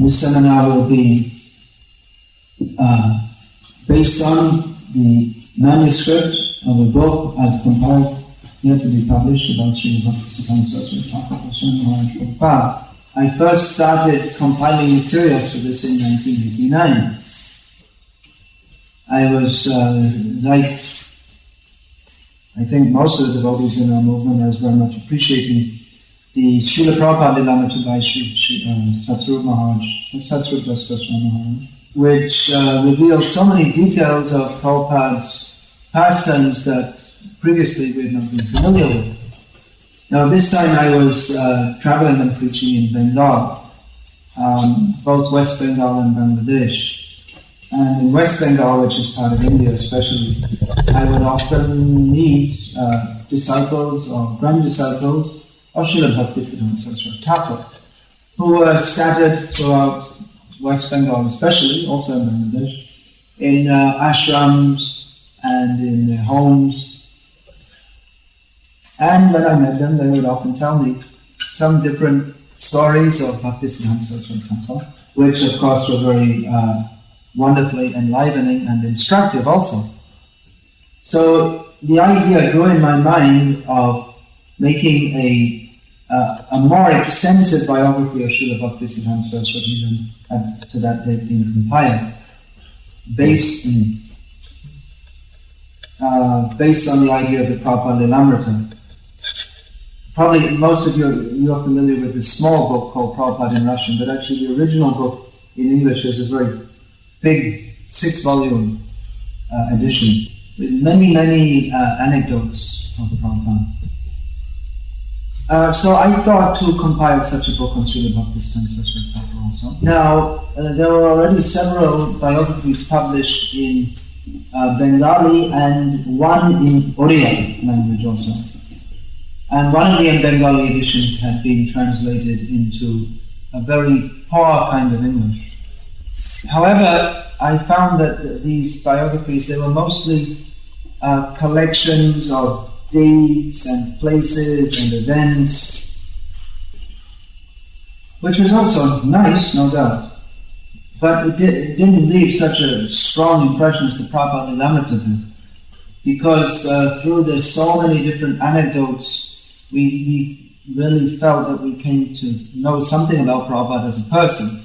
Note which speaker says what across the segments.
Speaker 1: This seminar will be based on the manuscript of a book I've compiled yet to be published about Sri Bhaktisiddhanta Vaibhava. I first started compiling materials for this in 1989. I was, like I think most of the devotees in our movement, I was very much appreciating the Srila Prabhupada Lilamrita by Satsrup Maharaj, which reveals so many details of Prabhupada's pastimes that previously we had not been familiar with. Now this time I was traveling and preaching in Bengal, both West Bengal and Bangladesh. And in West Bengal, which is part of India especially, I would often meet disciples or grand-disciples of Srila Bhaktisiddhanta Vaibhava, who were scattered throughout West Bengal especially, also in Bangladesh, in ashrams and in their homes. And when I met them, they would often tell me some different stories of Bhaktisiddhanta Vaibhava, which of course were very wonderfully enlivening and instructive also. So the idea grew in my mind of making a more extensive biography of Srila Bhaktisiddhanta Saraswati than to that date being compiled, based on the idea of the Prabhupada Lilamrita. Probably most of you are familiar with this small book called Prabhupada in Russian, but actually the original book in English is a very big 6-volume edition with many anecdotes of the Prabhupada. So I thought to compile such a book on Srila Bhaktisiddhanta Vaibhava also. Now, there were already several biographies published in Bengali and one in Oriya language also. And one of the Bengali editions had been translated into a very poor kind of English. However, I found that these biographies, they were mostly collections of dates and places and events, which was also nice, no doubt. But it didn't leave such a strong impression as the Prabhupada Lilamrita did, because through so many different anecdotes, we really felt that we came to know something about Prabhupada as a person.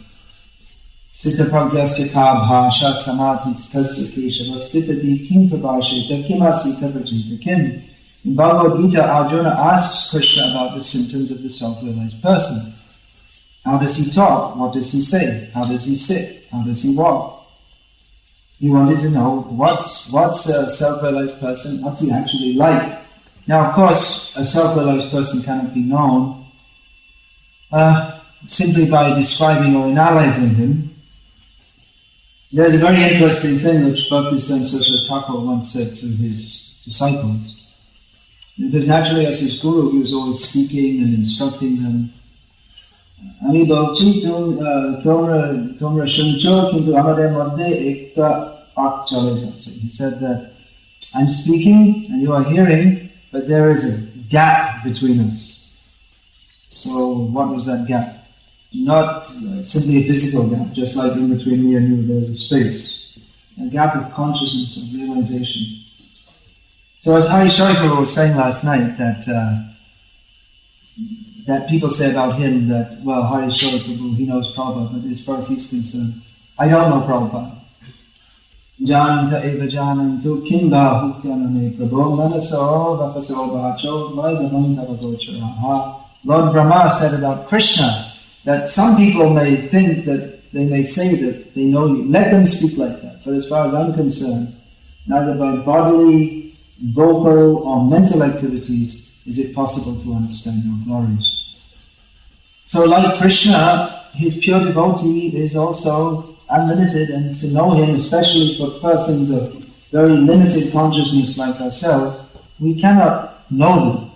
Speaker 1: Sita pragyasya ka bhasha samadhi stasya keshava stitati kim prabhasheta kim asita prajita kim. In Bhagavad Gita, Arjuna asks Krishna about the symptoms of the self-realized person. How does he talk? What does he say? How does he sit? How does he walk? He wanted to know what's a self-realized person, what's he actually like. Now, of course, a self-realized person cannot be known simply by describing or analyzing him. There's a very interesting thing which Bhaktisiddhanta Thakur once said to his disciples. Because naturally, as his guru, he was always speaking and instructing them. He said that I'm speaking and you are hearing, but there is a gap between us. So what was that gap? Not simply a physical gap, just like in between me and you there's a space. A gap of consciousness, of realization. So as Hari Prabhu was saying last night, that people say about him that, well, Hari Prabhu, he knows Prabhupada, but as far as he's concerned, I don't know Prabhupada. Jananta eva janantu kimba hutyanane prabho manaso vapaso bhacho vaidamanta vagocharaha. Lord Brahma said about Krishna that some people may think that they may say that they know you. Let them speak like that. But as far as I'm concerned, neither by bodily, vocal or mental activities is it possible to understand your glories. So like Krishna, his pure devotee is also unlimited, and to know him, especially for persons of very limited consciousness like ourselves, we cannot know them.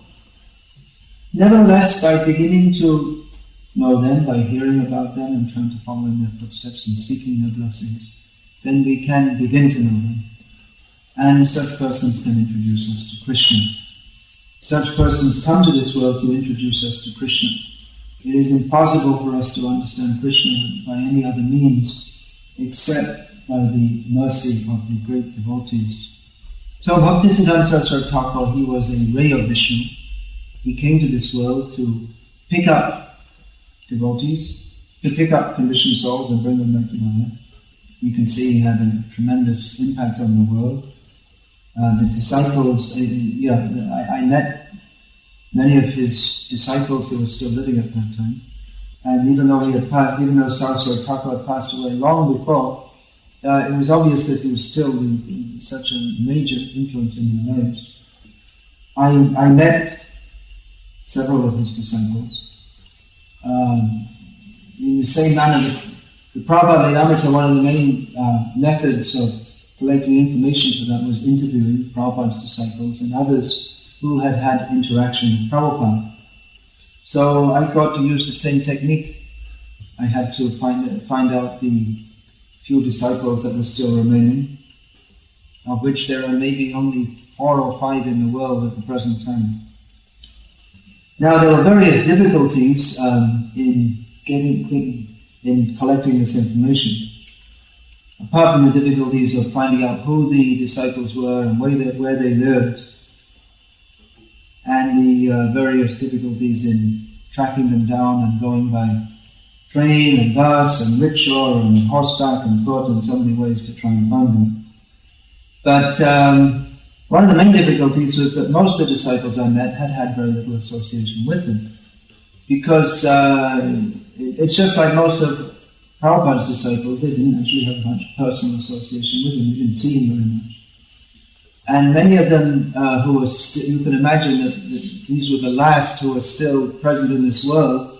Speaker 1: Nevertheless, by beginning to know them, by hearing about them and trying to follow in their footsteps and seeking their blessings, then we can begin to know them. And such persons can introduce us to Krishna. Such persons come to this world to introduce us to Krishna. it is impossible for us to understand Krishna by any other means except by the mercy of the great devotees. So Bhaktisiddhanta Thakur, he was a ray of Vishnu. He came to this world to pick up devotees, to pick up conditioned souls and bring them back to Maya. You can see he had a tremendous impact on the world. The disciples, I met many of his disciples who were still living at that time. And even though Saraswati Thakur had passed away long before, it was obvious that he was still such a major influence in their lives. I met several of his disciples. In the same manner, the Prabhupada made Amrita, one of the main methods of collecting information for that was interviewing Prabhupada's disciples and others who had had interaction with Prabhupada. So I thought to use the same technique. I had to find out the few disciples that were still remaining, of which there are maybe only 4 or 5 in the world at the present time. Now there were various difficulties in collecting this information. Apart from the difficulties of finding out who the disciples were and where they lived, and the various difficulties in tracking them down and going by train and bus and rickshaw and horseback and foot and so many ways to try and find them. But one of the main difficulties was that most of the disciples I met had very little association with them. Because it's just like most of Prabhupada's disciples, they didn't actually have much personal association with him, they didn't see him very much. And many of them who were you can imagine that these were the last who were still present in this world.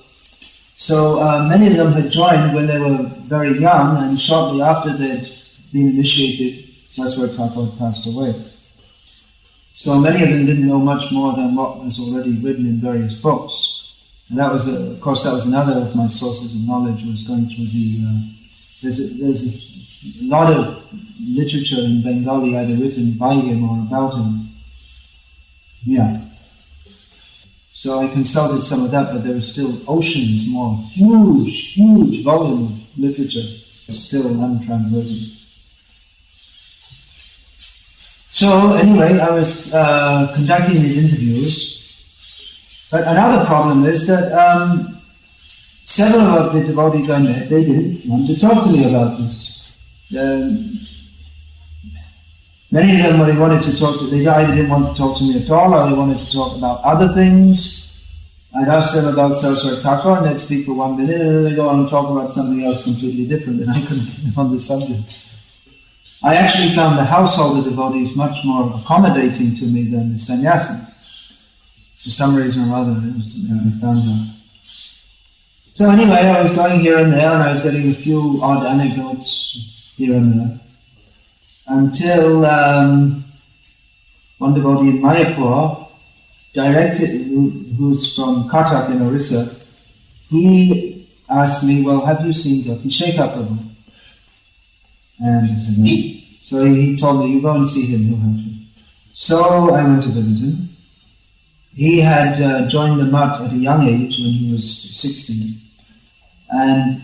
Speaker 1: So many of them had joined when they were very young, and shortly after they'd been initiated, Saraswati Thakur had passed away. So many of them didn't know much more than what was already written in various books. And that was, of course, that was another of my sources of knowledge, was going through there's a lot of literature in Bengali either written by him or about him. Yeah. So I consulted some of that, but there were still oceans more, huge volume of literature still untranslated. So anyway, I was conducting these interviews. But another problem is that several of the devotees I met, they didn't want to talk to me about this. Many of them, when they wanted to talk to, they either didn't want to talk to me at all, or they wanted to talk about other things. I'd ask them about Saraswati Thakur, and they'd speak for 1 minute, and then they'd go on and talk about something else completely different, and I couldn't get them on the subject. I actually found the householder devotees much more accommodating to me than the sannyasis. For some reason or other, I found that. So anyway, I was going here and there, and I was getting a few odd anecdotes here and there, until one devotee in Mayapur, who's from Cuttack in Orissa, he asked me, well, have you seen Jyoti Shekhar Prabhu? And I said, no. So he told me, you go and see him, he'll help you. So I went to visit him. He had joined the Math at a young age, when he was 16. And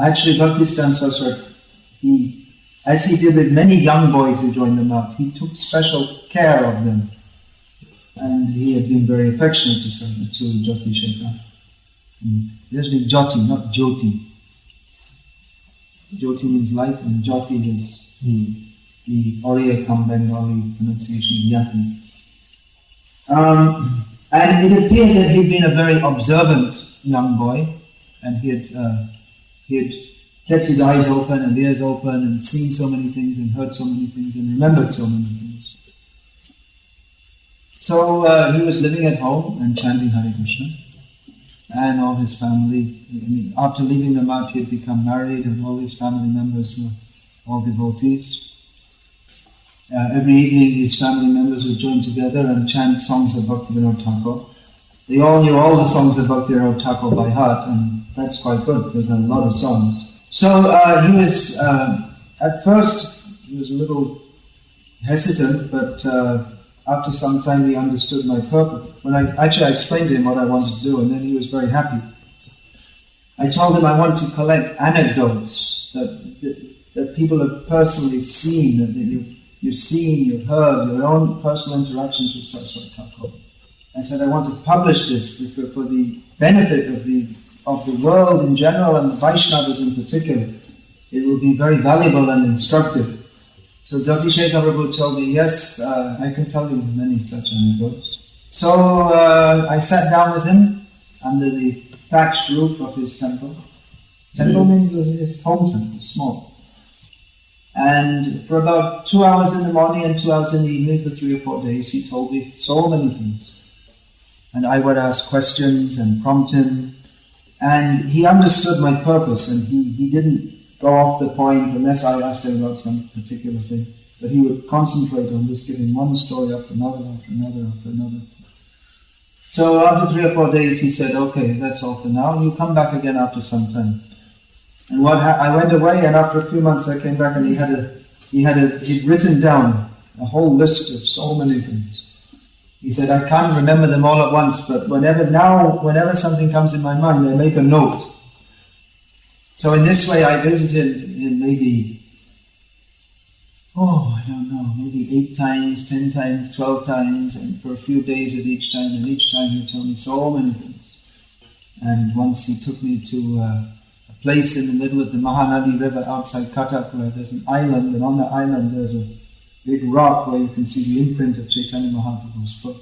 Speaker 1: actually Bhaktisiddhanta Saraswati, as he did with many young boys who joined the Math, he took special care of them. And he had been very affectionate to Jyoti Shekhar. It has been Jyoti, not Jyoti. Jyoti means light, and Jyoti is the Oriya come Bengali pronunciation, Yati. And it appears that he'd been a very observant young boy, and he had kept his eyes open and ears open and seen so many things and heard so many things and remembered so many things. So he was living at home and chanting Hare Krishna, and all his family, after leaving the Math, he had become married, and all his family members were all devotees. Every evening his family members would join together and chant songs of Bhaktivinoda Thakur. They all knew all the songs of Bhaktivinoda Thakur by heart, and that's quite good because there are a lot of songs. So he was, at first, he was a little hesitant, but after some time he understood my purpose. When I explained to him what I wanted to do, and then he was very happy. I told him I want to collect anecdotes that people have personally seen, that you've seen, you've heard, your own personal interactions with Saraswati Thakur. I said I want to publish this for the benefit of the world in general and the Vaishnavas in particular. It will be very valuable and instructive. So Jyoti Shekhar Prabhu told me, yes, I can tell you many such anecdotes. So I sat down with him under the thatched roof of his temple. Temple means his home temple, small. And for about 2 hours in the morning and 2 hours in the evening for 3 or 4 days, he told me so many things. And I would ask questions and prompt him. And he understood my purpose, and he didn't go off the point unless I asked him about some particular thing. But he would concentrate on just giving one story after another, after another, after another. So after 3 or 4 days he said, okay, that's all for now. You come back again after some time. And I went away, and after a few months I came back, and he'd written down a whole list of so many things. He said, I can't remember them all at once, but whenever something comes in my mind, I make a note. So in this way I visited him maybe, I don't know, maybe 8 times, 10 times, 12 times, and for a few days at each time, and each time he told me so many things. And once he took me to a place in the middle of the Mahanadi river outside Cuttack, where there's an island, and on the island there's a big rock where you can see the imprint of Chaitanya Mahaprabhu's foot.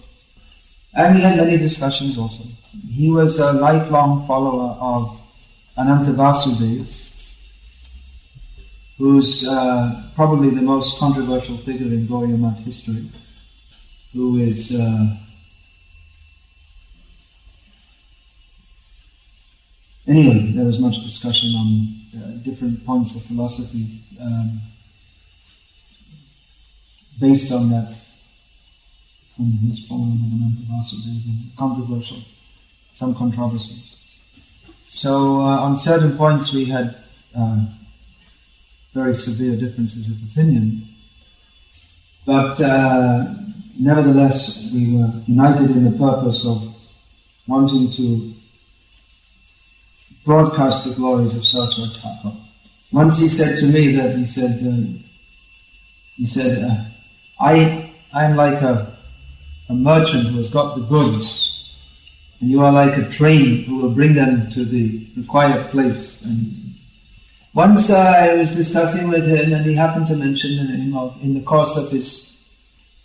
Speaker 1: And we had many discussions also. He was a lifelong follower of Ananta Vasudeva, who's probably the most controversial figure in Gaudiya Math history, who is anyway, there was much discussion on different points of philosophy based on that, on his following of Ananta Vasudeva, controversial, some controversies. So on certain points we had very severe differences of opinion, but nevertheless we were united in the purpose of wanting to broadcast the glories of Saraswati Thakur. Once he said to me that, he said, I'm like a merchant who has got the goods, and you are like a train who will bring them to the required place. And once I was discussing with him, and he happened to mention the name of, in the course of his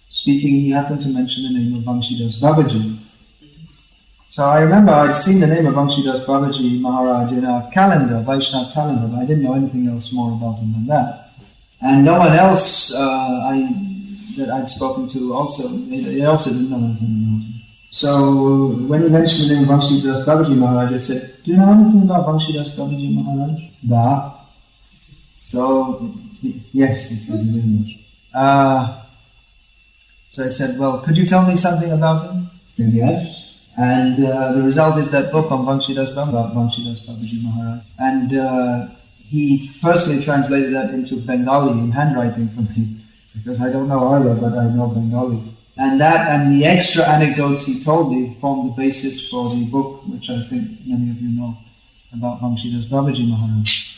Speaker 1: speaking, he happened to mention the name of Vangshidas Babaji. So I remember I'd seen the name of Vangshidas Babaji Maharaj in a calendar, Vaishnava calendar, but I didn't know anything else more about him than that. And no one else that I'd spoken to also, they also didn't know anything about him. So when he mentioned the name of Vangshidas Babaji Maharaj, I said, do you know anything about Vangshidas Babaji Maharaj? Da. So, yes, he said in English. So I said, well, could you tell me something about him? Then yes. And the result is that book on Vangshidas Babaji Maharaj. And he personally translated that into Bengali in handwriting for me, because I don't know Arya, but I know Bengali. And that and the extra anecdotes he told me formed the basis for the book, which I think many of you know, about Vangshidas Babaji Maharaj.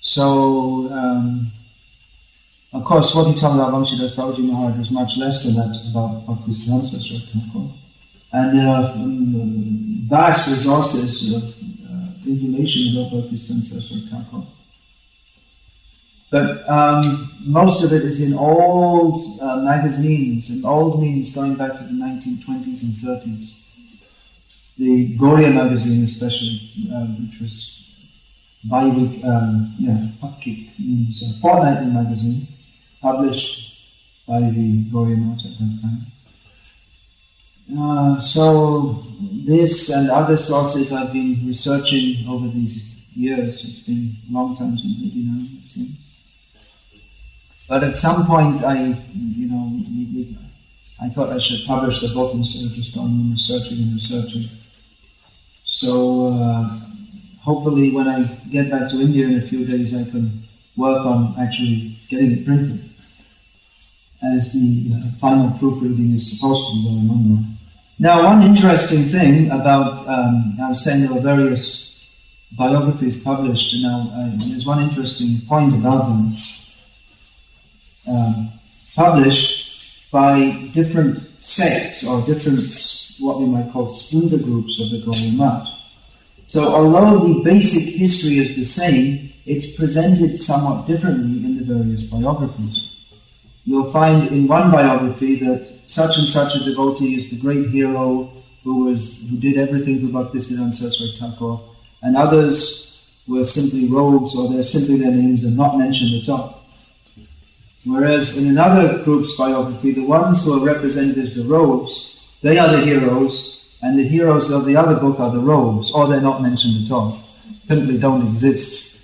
Speaker 1: So, of course, what he told me about Vangshidas Babaji Maharaj was much less than that about Bhaktisiddhanta Vaibhava. And there are vast resources of information about Bhaktisiddhanta Vaibhava. But most of it is in old magazines, and old means going back to the 1920s and 30s. The Gaudiya magazine especially, which was bi-week, Pakik, means a fortnightly magazine, published by the Gaudiya Math at that time. So this and other sources I've been researching over these years. It's been a long time since '89, it seems. But at some point, I thought I should publish the book instead of just going and researching. So hopefully, when I get back to India in a few days, I can work on actually getting it printed, as the final proofreading is supposed to be going on now. Now, one interesting thing about, I was saying there were various biographies published now. There's one interesting point about them. Published by different sects or different, what we might call, intergroups of the Gauriya Math. So although the basic history is the same, it's presented somewhat differently in the various biographies. You'll find in one biography that such and such a devotee is the great hero who did everything for Bhaktisiddhanta Saraswati Thakur, and others were simply rogues, or they're simply their names and not mentioned at all. Whereas in another group's biography, the ones who are represented as the rogues, they are the heroes, and the heroes of the other book are the rogues, or they're not mentioned at all, simply don't exist.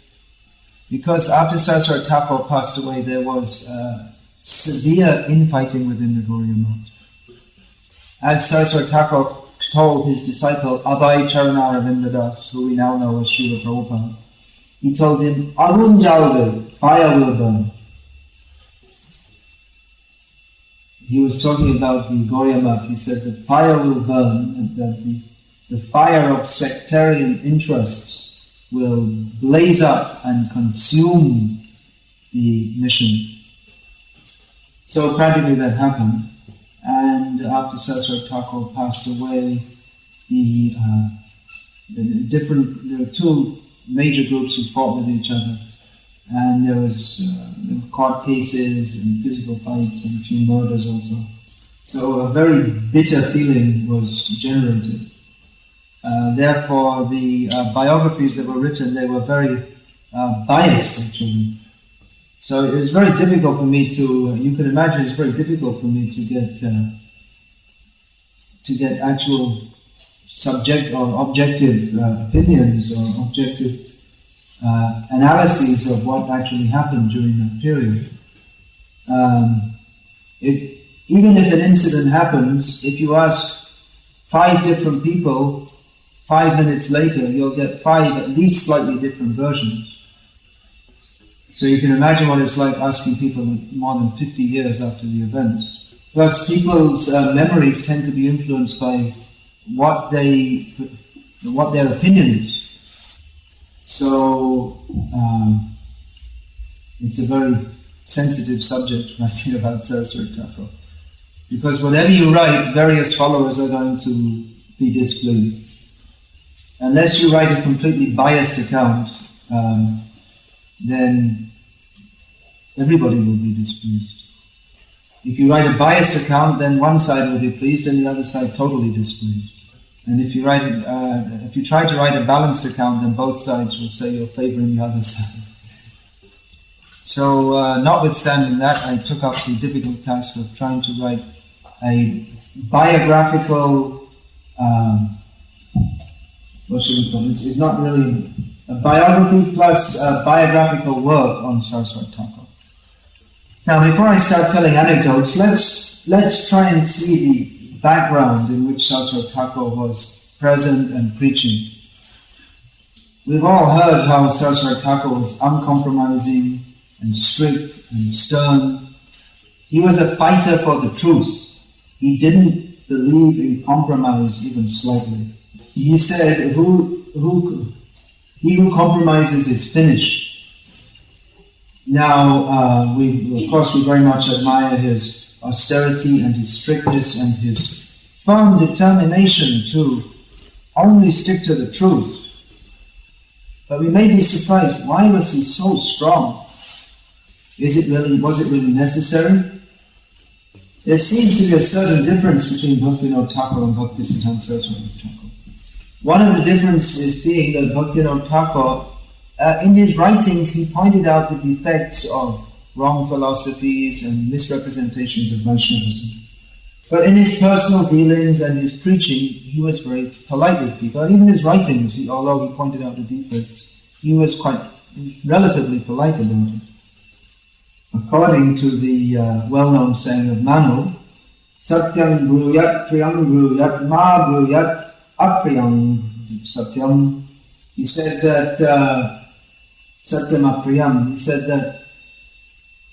Speaker 1: Because after Saraswati Thakur passed away, there was severe infighting within the Gauriya Math. As Saraswati Thakur told his disciple Abhay Charanaravinda Das, who we now know as Srila Prabhupada, he told him, Arun jalve, fire will burn. He was talking about the Gauriya Math. He said that fire will burn, and that the fire of sectarian interests will blaze up and consume the mission. So practically that happened. And after Saraswati Thakur passed away, there were two major groups who fought with each other, and there were court cases and physical fights and a few murders also. So a very bitter feeling was generated. Therefore, the biographies that were written, they were very biased actually. So it was very difficult for me to, you can imagine it's very difficult for me to get actual subject or objective opinions or objective analyses of what actually happened during that period. Even if an incident happens, if you ask 5 different people, 5 minutes later, you'll get 5 at least slightly different versions. So you can imagine what it's like asking people more than 50 years after the events. Plus, people's memories tend to be influenced by what their opinion is. So it's a very sensitive subject writing about Saraswati Thakur, because whatever you write, various followers are going to be displeased. Unless you write a completely biased account, then everybody will be displeased. If you write a biased account, then one side will be pleased and the other side totally displeased. And if you try to write a balanced account, then both sides will say you're favoring the other side. So, notwithstanding that, I took up the difficult task of trying to write a biographical, what should we call it? It's not really a biography plus a biographical work on Saraswati Thakur. Now, before I start telling anecdotes, let's try and see the background in which Saraswati Thakur was present and preaching. We've all heard how Saraswati Thakur was uncompromising and strict and stern. He was a fighter for the truth. He didn't believe in compromise even slightly. He said, he who compromises is finished. Now, we very much admire his austerity and his strictness and his firm determination to only stick to the truth. But we may be surprised, why was he so strong? Was it really necessary? There seems to be a certain difference between Bhaktivinoda Thakur and Bhaktisiddhanta Saraswati Thakur. One of the differences being that Bhaktivinoda Thakur, in his writings, he pointed out the defects of wrong philosophies and misrepresentations of Vaishnavism. But in his personal dealings and his preaching, he was very polite with people. And even his writings, although he pointed out the defects, he was relatively polite about it. According to the well-known saying of Manu, Satyam bruyat priyam bruyat ma bruyat apriyam satyam. He said that Satyam apriyam. He said that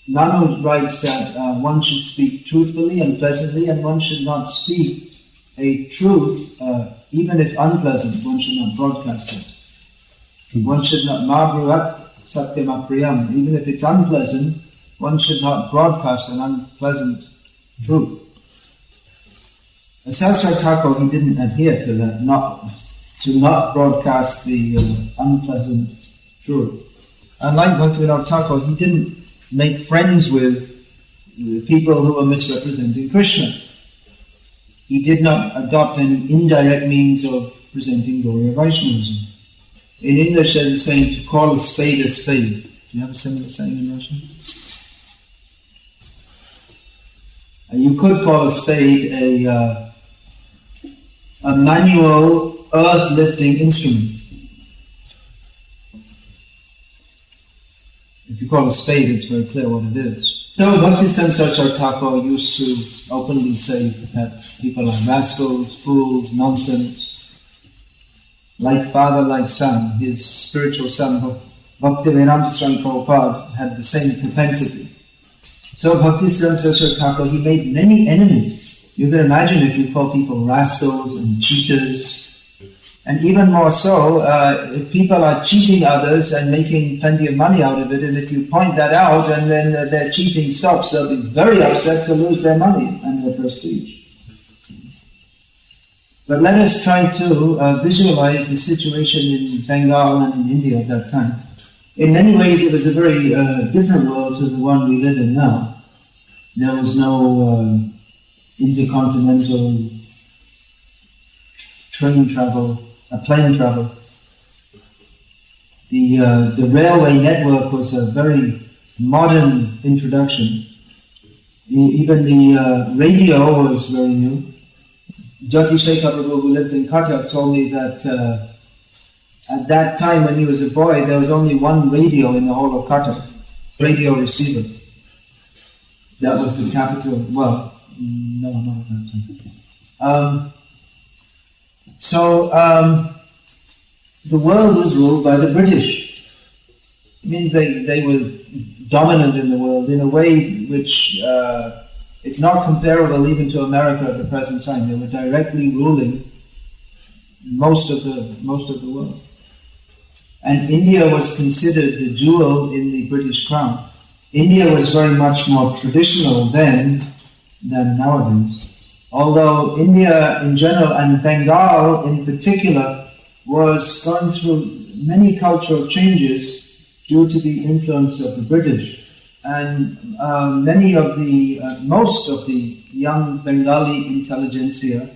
Speaker 1: Manu writes that one should speak truthfully and pleasantly, and one should not speak a truth, even if unpleasant, one should not broadcast it. One should not mabruat satyam apriyam. Even if it's unpleasant, one should not broadcast an unpleasant truth. Sasra Thakur, he didn't adhere to that, not broadcast the unpleasant truth. Unlike Bhaktivinoda Thakur, he didn't make friends with people who were misrepresenting Krishna. He did not adopt any indirect means of presenting Gauriya Vaishnavism. In English there's a saying to call a spade a spade. Do you have a similar saying in Russian? You could call a spade a manual earth-lifting instrument. If you call a spade, it's very clear what it is. So Bhaktisiddhanta Thakur used to openly say that people are rascals, fools, nonsense. Like father, like son. His spiritual son, Bhaktivedanta Swami Prabhupada, had the same propensity. So Bhaktisiddhanta Thakur, he made many enemies. You can imagine if you call people rascals and cheaters. And even more so, if people are cheating others and making plenty of money out of it, and if you point that out and then their cheating stops, they'll be very upset to lose their money and their prestige. But let us try to visualize the situation in Bengal and in India at that time. In many ways it was a very different world to the one we live in now. There was no intercontinental plane travel. The railway network was a very modern introduction. Even the radio was very new. Jyoti Shekhar Prabhu, who lived in Cuttack, told me that at that time when he was a boy, there was only one radio in the whole of Cuttack, radio receiver. That was the capital. Well, no, not at that time. The world was ruled by the British. It means they were dominant in the world in a way which it's not comparable even to America at the present time. They were directly ruling most of the world. And India was considered the jewel in the British crown. India was very much more traditional then than nowadays. Although India in general and Bengal in particular was going through many cultural changes due to the influence of the British. And most of the young Bengali intelligentsia,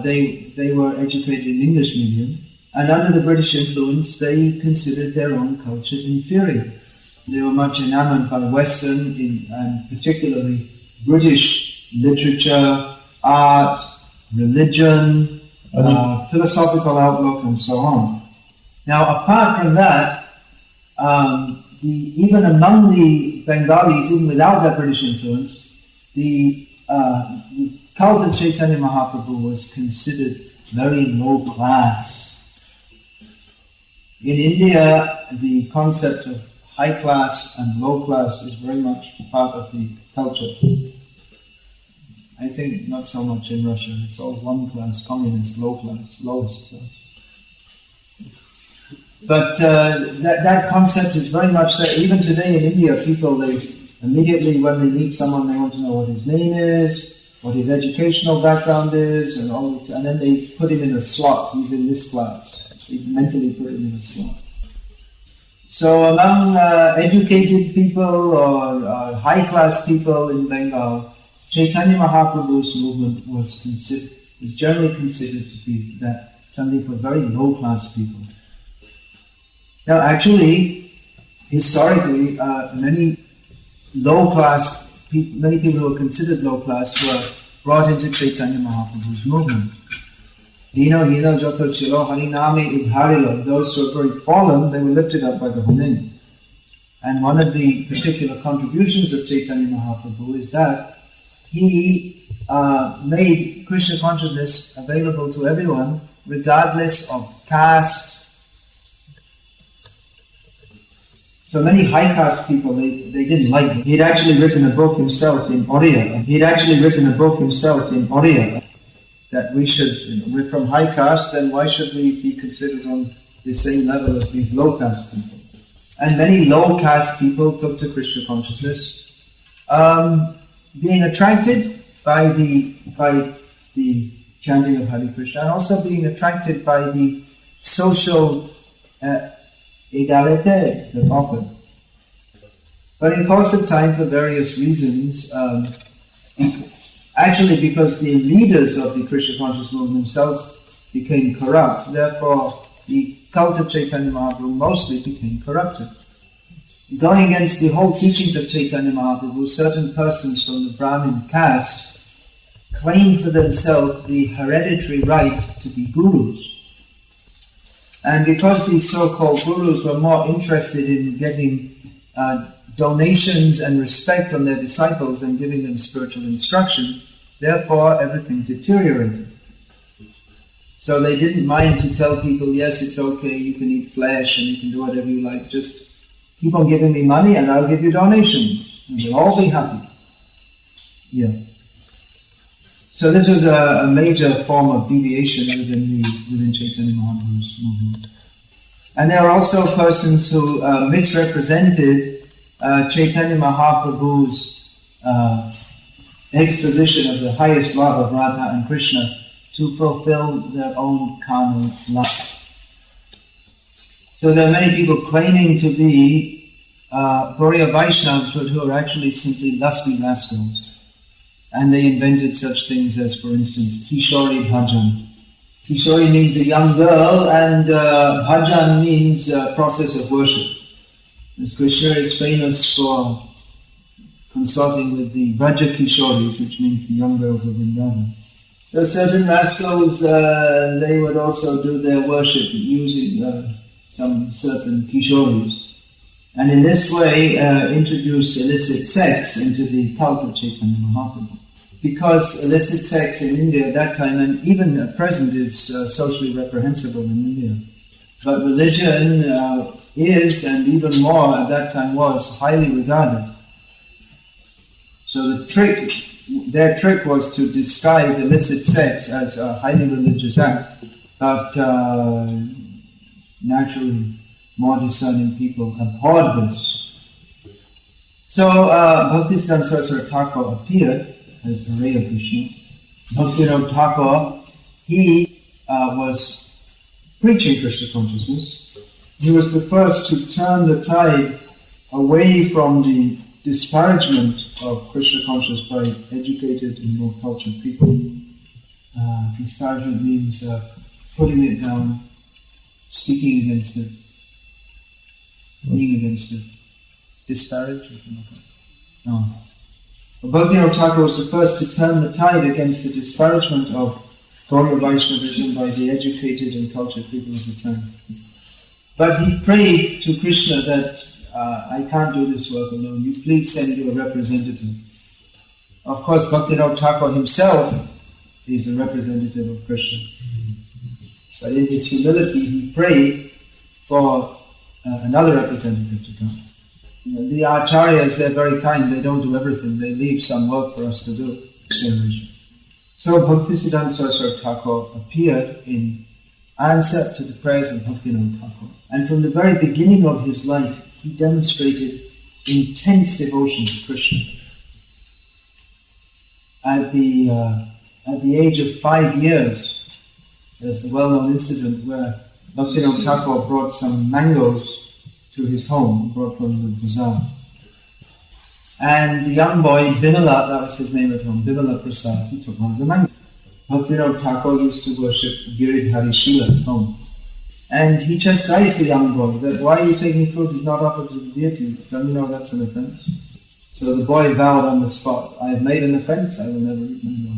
Speaker 1: they were educated in English medium, and under the British influence they considered their own culture inferior. They were much enamored by Western and particularly British literature, art, religion, philosophical outlook, and so on. Now, apart from that, even among the Bengalis, even without that British influence, the cult of Chaitanya Mahaprabhu was considered very low class. In India, the concept of high class and low class is very much part of the culture. I think not so much in Russia. It's all one class, communist, low class, lowest class. But that concept is very much there. Even today in India, people, they immediately when they meet someone, they want to know what his name is, what his educational background is, and then they put him in a slot. He's in this class. They mentally put him in a slot. So among educated people or high-class people in Bengal, Chaitanya Mahaprabhu's movement was generally considered to be something for very low-class people. Now, actually, historically, many people who were considered low-class were brought into Chaitanya Mahaprabhu's movement. Dino Hino Joto Chilo Harinami Udharilo, those who were very fallen, they were lifted up by the holy name. And one of the particular contributions of Chaitanya Mahaprabhu is that he made Krishna consciousness available to everyone, regardless of caste. So many high caste people, they didn't like him. He'd actually written a book himself in Oriya. That we should, we're from high caste, then why should we be considered on the same level as these low caste people. And many low caste people took to Krishna consciousness, being attracted by the chanting of Hare Krishna, and also being attracted by the social egalite that offered. But in course of time, for various reasons, actually because the leaders of the Krishna conscious movement themselves became corrupt, therefore the cult of Chaitanya Mahaprabhu mostly became corrupted. Going against the whole teachings of Chaitanya Mahaprabhu, certain persons from the Brahmin caste claimed for themselves the hereditary right to be gurus. And because these so-called gurus were more interested in getting donations and respect from their disciples and giving them spiritual instruction, therefore everything deteriorated. So they didn't mind to tell people, yes, it's okay, you can eat flesh and you can do whatever you like, just keep on giving me money and I'll give you donations. And we'll all be happy. Yeah. So this was a major form of deviation within Chaitanya Mahaprabhu's movement. And there are also persons who misrepresented Chaitanya Mahaprabhu's exposition of the highest love of Radha and Krishna to fulfill their own carnal lusts. So there are many people claiming to be Gauriya Vaishnavas, but who are actually simply lusty rascals. And they invented such things as, for instance, Kishori Bhajan. Kishori means a young girl, and Bhajan means process of worship. As Krishna is famous for consorting with the Vraja Kishoris, which means the young girls of Vrindavan. So certain rascals, they would also do their worship using some certain Kishoris. And in this way introduced illicit sex into the cult of Chaitanya Mahaprabhu. Because illicit sex in India at that time, and even at present, is socially reprehensible in India. But religion is, and even more at that time was, highly regarded. So their trick was to disguise illicit sex as a highly religious act. But naturally, more discerning people abhorred this. So Bhaktisiddhanta Saraswati Thakur appeared as Hare Krishna. Bhaktivinoda Thakur, he was preaching Krishna consciousness. He was the first to turn the tide away from the disparagement of Krishna consciousness by educated and more cultured people. Disparagement means putting it down, speaking against it, being against it. Disparage? No. Bhaktivinoda Thakur was the first to turn the tide against the disparagement of Gauriya Vaishnavism by the educated and cultured people of the time. But he prayed to Krishna that I can't do this work alone, you please send you a representative. Of course, Bhaktivinoda Thakur himself is the representative of Krishna. But in his humility, he prayed for another representative to come. The acharyas, they're very kind, they don't do everything, they leave some work for us to do this generation. So Bhaktisiddhanta Saraswati Thakur appeared in answer to the prayers of Bhaktivinoda Thakur. And from the very beginning of his life, he demonstrated intense devotion to Krishna. At the age of 5 years, there's the well-known incident where Bhaktivinoda Thakur brought some mangoes to his home, brought from the bazaar. And the young boy, Bimala, that was his name at home, Bimala Prasad, he took one of the mangoes. Bhaktivinoda Thakur used to worship Giridhari Shila at home. And he chastised the young boy that, why are you taking fruit is not offered to the deity? Don't you know that's an offense? So the boy vowed on the spot, I have made an offense, I will never eat mango.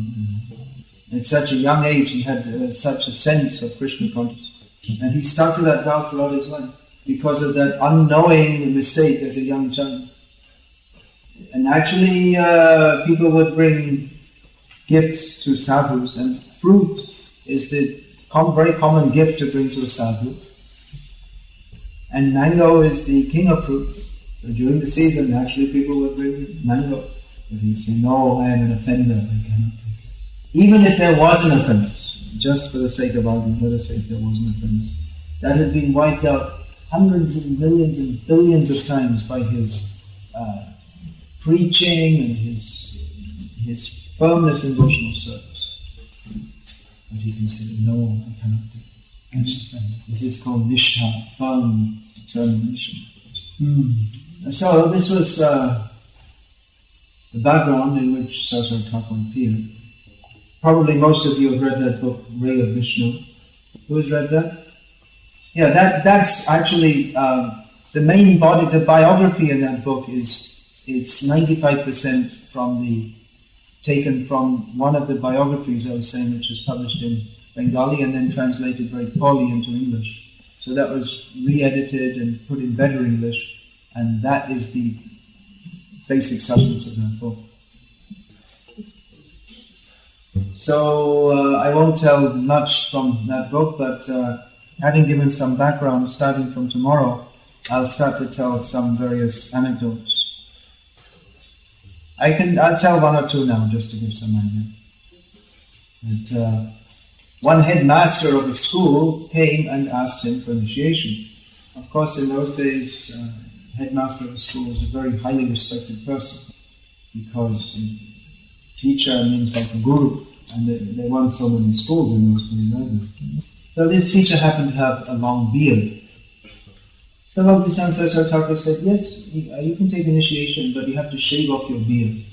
Speaker 1: At such a young age, he had such a sense of Krishna consciousness. And he stuck to that vow throughout his life, because of that unknowing mistake as a young child. And actually, people would bring gifts to sadhus, and fruit is the very common gift to bring to a sadhu. And mango is the king of fruits. So during the season, actually people would bring mango. But he would say, no, I am an offender, I cannot take it. Even if there was an offense, just for the sake of argument, let us say if there was an offense, that had been wiped out hundreds and millions and billions of times by his preaching and his firmness in devotional service. But he can say, no, I cannot do it. This is called nishtha, firm determination. So this was the background in which Saraswati Thakur appeared. Probably most of you have read that book, Ray of Vishnu. Who has read that? Yeah, that's actually the main body. The biography in that book is 95% taken from one of the biographies I was saying, which was published in Bengali and then translated very poorly into English. So that was re-edited and put in better English, and that is the basic substance of that book. So I won't tell much from that book, but having given some background, starting from tomorrow, I'll start to tell some various anecdotes. I'll tell one or two now, just to give some idea. That one headmaster of a school came and asked him for initiation. Of course, in those days, headmaster of a school was a very highly respected person, because teacher means like a guru, and there weren't so many schools in those days either. So this teacher happened to have a long beard. So Bhaktisiddhanta Thakur said, yes, you can take initiation, but you have to shave off your beard.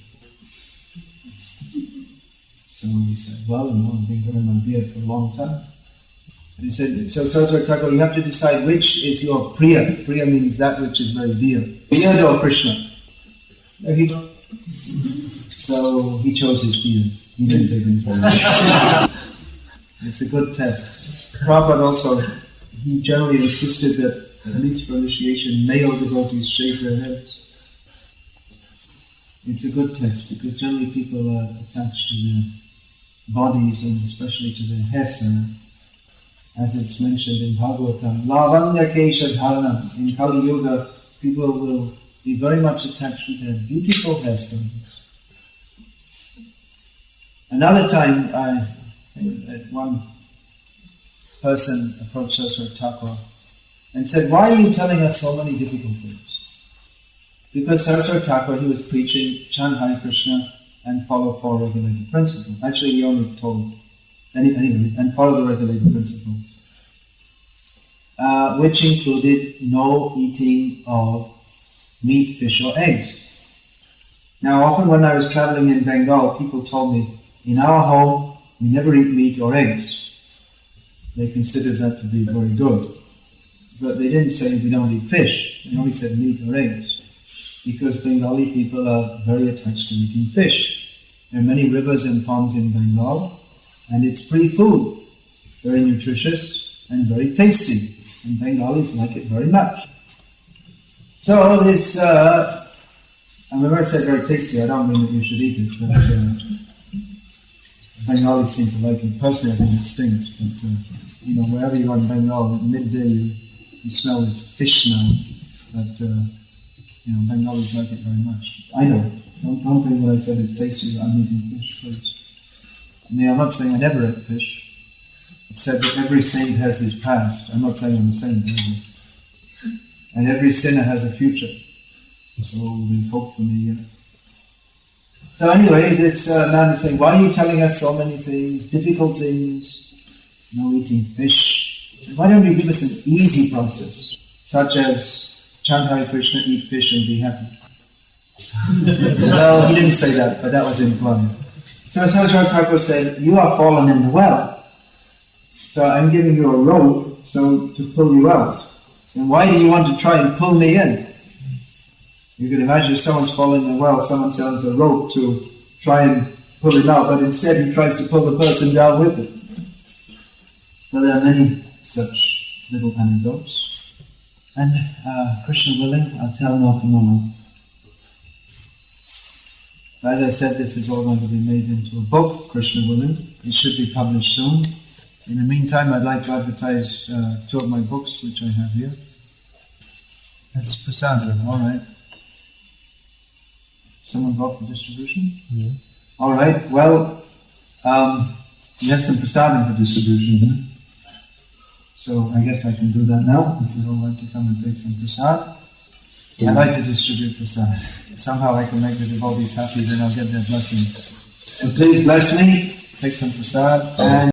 Speaker 1: So he said, well, I've been growing my beard for a long time. And he said, so Saraswati Thakur, you have to decide which is your priya. Priya means that which is very dear. Beard or Krishna? There you go. So he chose his beard. He didn't take initiation. It's a good test. Prabhupada also, he generally insisted that at least for initiation, male devotees shave their heads. It's a good test, because generally people are attached to their bodies and especially to their hairstyle. As it's mentioned in Bhagavatam, Lavanya Kesha Dharana. In Kali Yuga, people will be very much attached to their beautiful hairstyles. Another time, I think that one person approached Saraswati Thakur and said, why are you telling us so many difficult things? Because Saraswati Thakur, he was preaching chant Hare Krishna and follow four regulated principles. Actually, he only told, anyway, and follow the regulated principles, which included no eating of meat, fish or eggs. Now, often when I was traveling in Bengal, people told me, in our home, we never eat meat or eggs. They considered that to be very good. But they didn't say we don't eat fish. They only said meat or eggs. Because Bengali people are very attached to eating fish. There are many rivers and ponds in Bengal, and it's free food. Very nutritious and very tasty. And Bengalis like it very much. So this, when I say very tasty, I don't mean that you should eat it, but Bengalis seem to like it. Personally, I think it stinks, but wherever you are in Bengal, at midday you smell this fish smell, but Bengalis like it very much. I don't. Don't think what I said is tasty. I'm eating fish, please. I mean, I'm not saying I never ate fish. It said that every saint has his past. I'm not saying I'm a saint, either. And every sinner has a future. So there's hope for me. So anyway, this man is saying, why are you telling us so many things, difficult things? No eating fish. Why don't you give us an easy process, such as chant Hare Krishna, eat fish and be happy? Well, he didn't say that, but that was implied. So Saraswati Thakur said, you are fallen in the well. So I'm giving you a rope to pull you out. And why do you want to try and pull me in? You can imagine if someone's fallen in the well, someone sells a rope to try and pull him out, but instead he tries to pull the person down with it. So there are many such little anecdotes. And Krishna willing, I'll tell more tomorrow. As I said, this is all going to be made into a book, Krishna willing. It should be published soon. In the meantime, I'd like to advertise two of my books, which I have here. That's Prasadam, all right. Someone bought for distribution? Yeah. All right, well, we have some Prasadam for distribution here. So I guess I can do that now, if you don't like to come and take some prasad. I like to distribute prasad. Somehow I can make the devotees happy, then I'll get their blessings. So please bless me, take some prasad, and